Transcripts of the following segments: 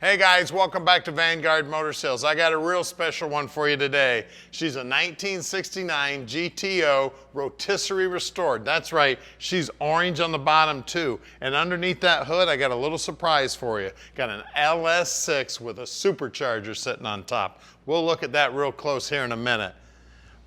Hey guys, welcome back to Vanguard Motor Sales. I got a real special one for you today. She's a 1969 GTO rotisserie restored. That's right, she's orange on the bottom too. And underneath that hood, I got a little surprise for you. Got an LS6 with a supercharger sitting on top. We'll look at that real close here in a minute.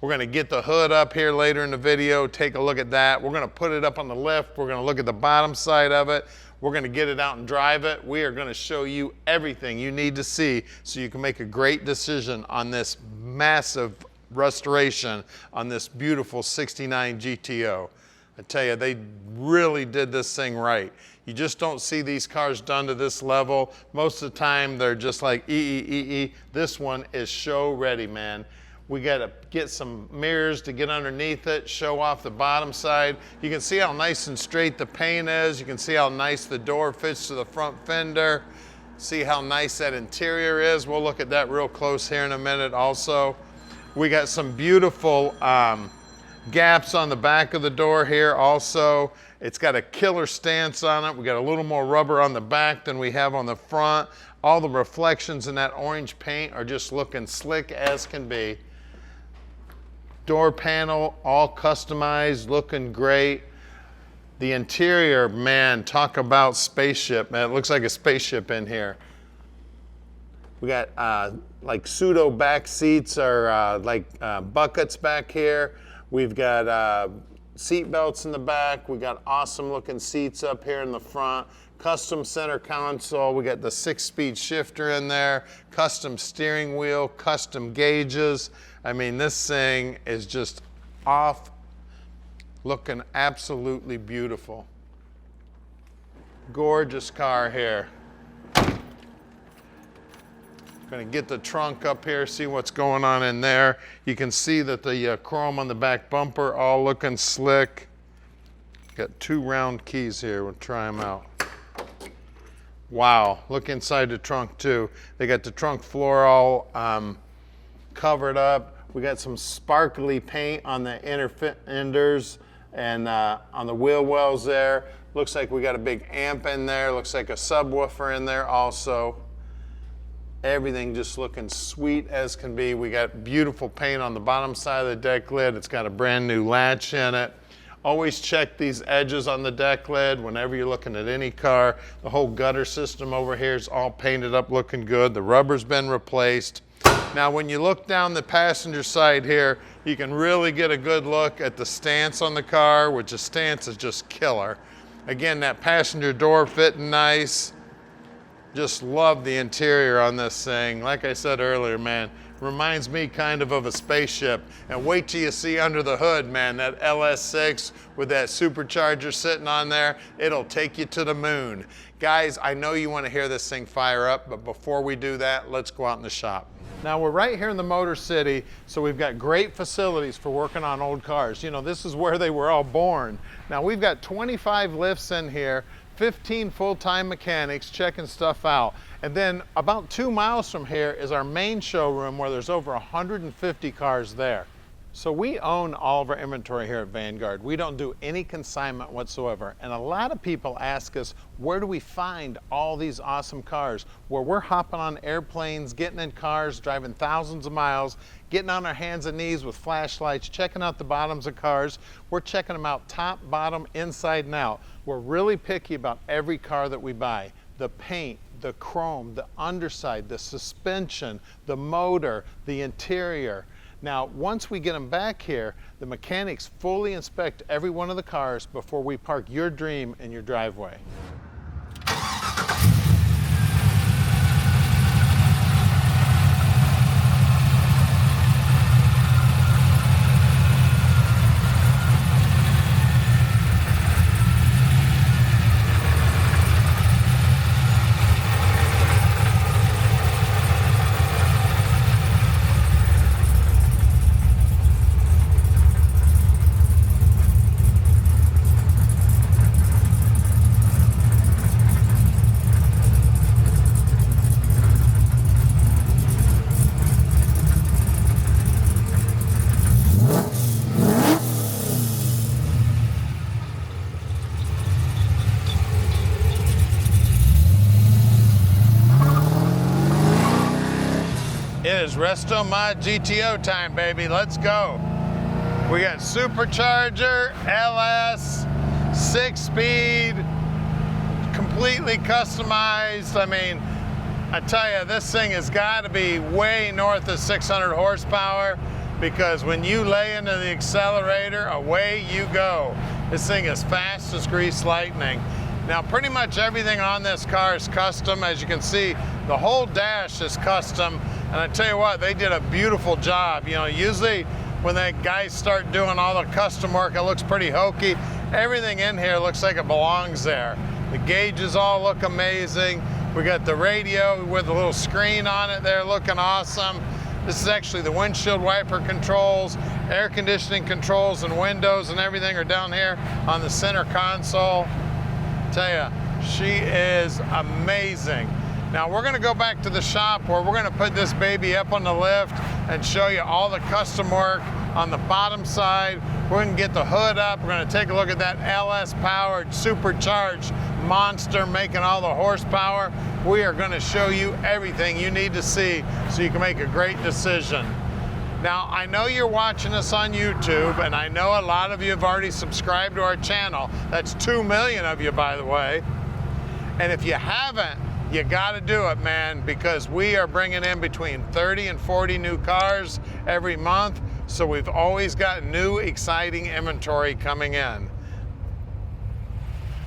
We're gonna get the hood up here later in the video, take a look at that. We're gonna put it up on the lift. We're gonna look at the bottom side of it. We're gonna get it out and drive it. We are gonna show you everything you need to see so you can make a great decision on this massive restoration on this beautiful 69 GTO. I tell you, they really did this thing right. You just don't see these cars done to this level. Most of the time, they're just like ee. This one is show ready, man. We gotta get some mirrors to get underneath it, show off the bottom side. You can see how nice and straight the paint is. You can see how nice the door fits to the front fender. See how nice that interior is. We'll look at that real close here in a minute also. We got some beautiful gaps on the back of the door here also. It's got a killer stance on it. We got a little more rubber on the back than we have on the front. All the reflections in that orange paint are just looking slick as can be. Door panel, all customized, looking great. The interior, man, talk about spaceship, man. It looks like a spaceship in here. We got like pseudo back seats or buckets back here. We've got seat belts in the back. We got awesome looking seats up here in the front. Custom center console. We got the 6-speed shifter in there. Custom steering wheel, custom gauges. I mean, this thing is just off, looking absolutely beautiful. Gorgeous car here. Gonna get the trunk up here, see what's going on in there. You can see that the chrome on the back bumper, all looking slick. Got 2 round keys here, we'll try them out. Wow, look inside the trunk too. They got the trunk floor all covered up. We got some sparkly paint on the inner fenders and on the wheel wells there. Looks like we got a big amp in there. Looks like a subwoofer in there also. Everything just looking sweet as can be. We got beautiful paint on the bottom side of the deck lid. It's got a brand new latch in it. Always check these edges on the deck lid whenever you're looking at any car. The whole gutter system over here is all painted up, looking good. The rubber's been replaced. Now, when you look down the passenger side here, you can really get a good look at the stance on the car, which the stance is just killer. Again, that passenger door fitting nice. Just love the interior on this thing. Like I said earlier, man, reminds me kind of a spaceship. And wait till you see under the hood, man, that LS6 with that supercharger sitting on there, it'll take you to the moon. Guys, I know you want to hear this thing fire up, but before we do that, let's go out in the shop. Now, we're right here in the Motor City, so we've got great facilities for working on old cars. You know, this is where they were all born. Now, we've got 25 lifts in here, 15 full-time mechanics checking stuff out. And then about 2 miles from here is our main showroom where there's over 150 cars there. So we own all of our inventory here at Vanguard. We don't do any consignment whatsoever. And a lot of people ask us, where do we find all these awesome cars? Where we're hopping on airplanes, getting in cars, driving thousands of miles, getting on our hands and knees with flashlights, checking out the bottoms of cars. We're checking them out top, bottom, inside and out. We're really picky about every car that we buy. The paint, the chrome, the underside, the suspension, the motor, the interior. Now, once we get them back here, the mechanics fully inspect every one of the cars before we park your dream in your driveway. is Restomod GTO time, baby. Let's go. We got supercharger, LS, 6-speed, completely customized. I mean, I tell you, this thing has got to be way north of 600 horsepower, because when you lay into the accelerator, away you go. This thing is fast as greased lightning. Now, pretty much everything on this car is custom. As you can see, the whole dash is custom. And I tell you what, they did a beautiful job. You know, usually when the guys start doing all the custom work, it looks pretty hokey. Everything in here looks like it belongs there. The gauges all look amazing. We got the radio with a little screen on it there looking awesome. This is actually the windshield wiper controls, air conditioning controls, and windows and everything are down here on the center console. Tell you, she is amazing. Now we're gonna go back to the shop where we're gonna put this baby up on the lift and show you all the custom work on the bottom side. We're gonna get the hood up. We're gonna take a look at that LS powered supercharged monster making all the horsepower. We are gonna show you everything you need to see so you can make a great decision. Now, I know you're watching us on YouTube, and I know a lot of you have already subscribed to our channel. That's 2 million of you, by the way. And if you haven't, you gotta do it, man, because we are bringing in between 30 and 40 new cars every month, so we've always got new, exciting inventory coming in.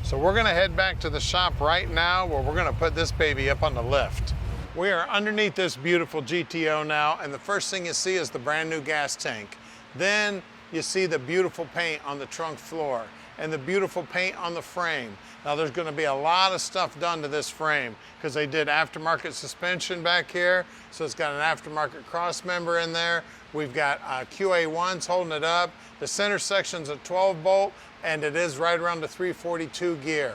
So we're gonna head back to the shop right now where we're gonna put this baby up on the lift. We are underneath this beautiful GTO now, and the first thing you see is the brand new gas tank. Then you see the beautiful paint on the trunk floor and the beautiful paint on the frame. Now there's gonna be a lot of stuff done to this frame because they did aftermarket suspension back here, so it's got an aftermarket cross member in there. We've got QA1s holding it up. The center section's a 12 bolt, and it is right around the 342 gear.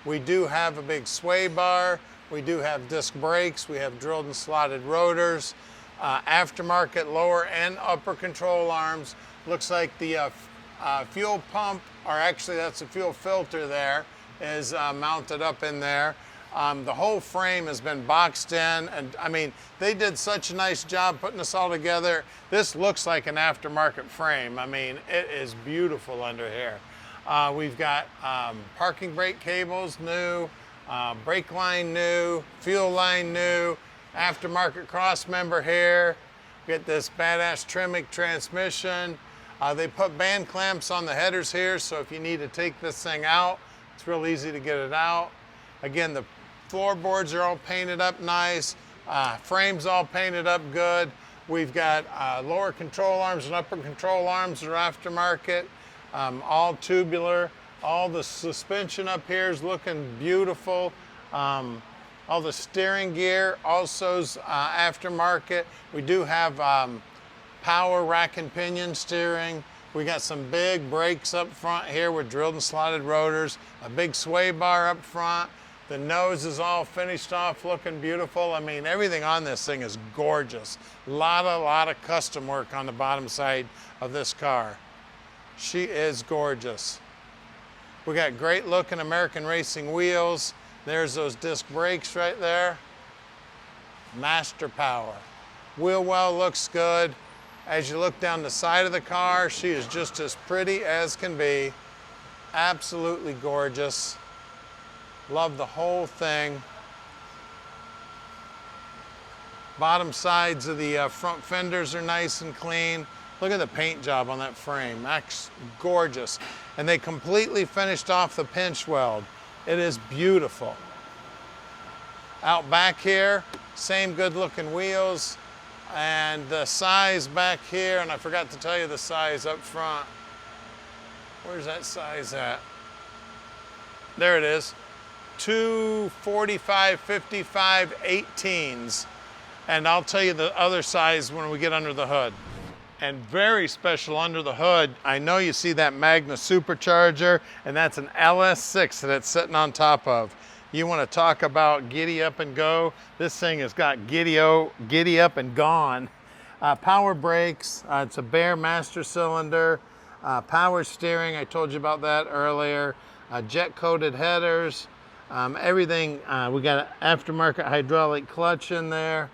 We do have a big sway bar. We do have disc brakes, we have drilled and slotted rotors, aftermarket lower and upper control arms. Looks like the fuel pump, or actually that's a fuel filter there, is mounted up in there. The whole frame has been boxed in, and I mean, they did such a nice job putting this all together. This looks like an aftermarket frame. I mean, it is beautiful under here. We've got parking brake cables new, brake line new, fuel line new, aftermarket cross member here. Get this badass Tremec transmission. They put band clamps on the headers here, so if you need to take this thing out, it's real easy to get it out. Again, the floorboards are all painted up nice, frames all painted up good. We've got lower control arms and upper control arms that are aftermarket, all tubular. All the suspension up here is looking beautiful. All the steering gear also is aftermarket. We do have power rack and pinion steering. We got some big brakes up front here with drilled and slotted rotors, a big sway bar up front. The nose is all finished off, looking beautiful. I mean, everything on this thing is gorgeous. A lot of custom work on the bottom side of this car. She is gorgeous. We got great looking American racing wheels. There's those disc brakes right there. Master power. Wheel well looks good. As you look down the side of the car, she is just as pretty as can be. Absolutely gorgeous. Love the whole thing. Bottom sides of the front fenders are nice and clean. Look at the paint job on that frame. That's gorgeous. And they completely finished off the pinch weld. It is beautiful. Out back here, same good looking wheels. And the size back here, and I forgot to tell you the size up front. Where's that size at? There it is. 245, 55, 18s. And I'll tell you the other size when we get under the hood. And very special under the hood, I know you see that Magna supercharger, and that's an LS6 that it's sitting on top of. You want to talk about giddy up and go? This thing has got giddy up and gone. Power brakes, it's a bare master cylinder. Power steering, I told you about that earlier. Jet coated headers, everything. We got an aftermarket hydraulic clutch in there.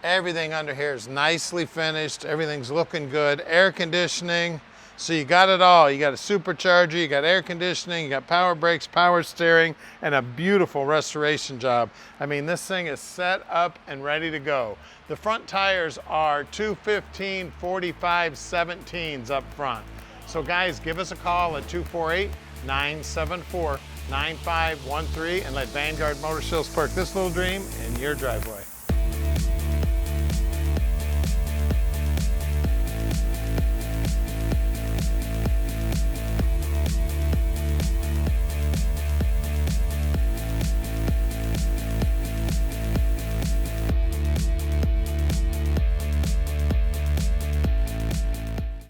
Everything under here is nicely finished. Everything's looking good. Air conditioning. So you got it all. You got a supercharger, you got air conditioning, you got power brakes, power steering, and a beautiful restoration job. I mean, this thing is set up and ready to go. The front tires are 215 45 17s up front. So guys, give us a call at 248-974-9513 and let Vanguard Motor Sales park this little dream in your driveway.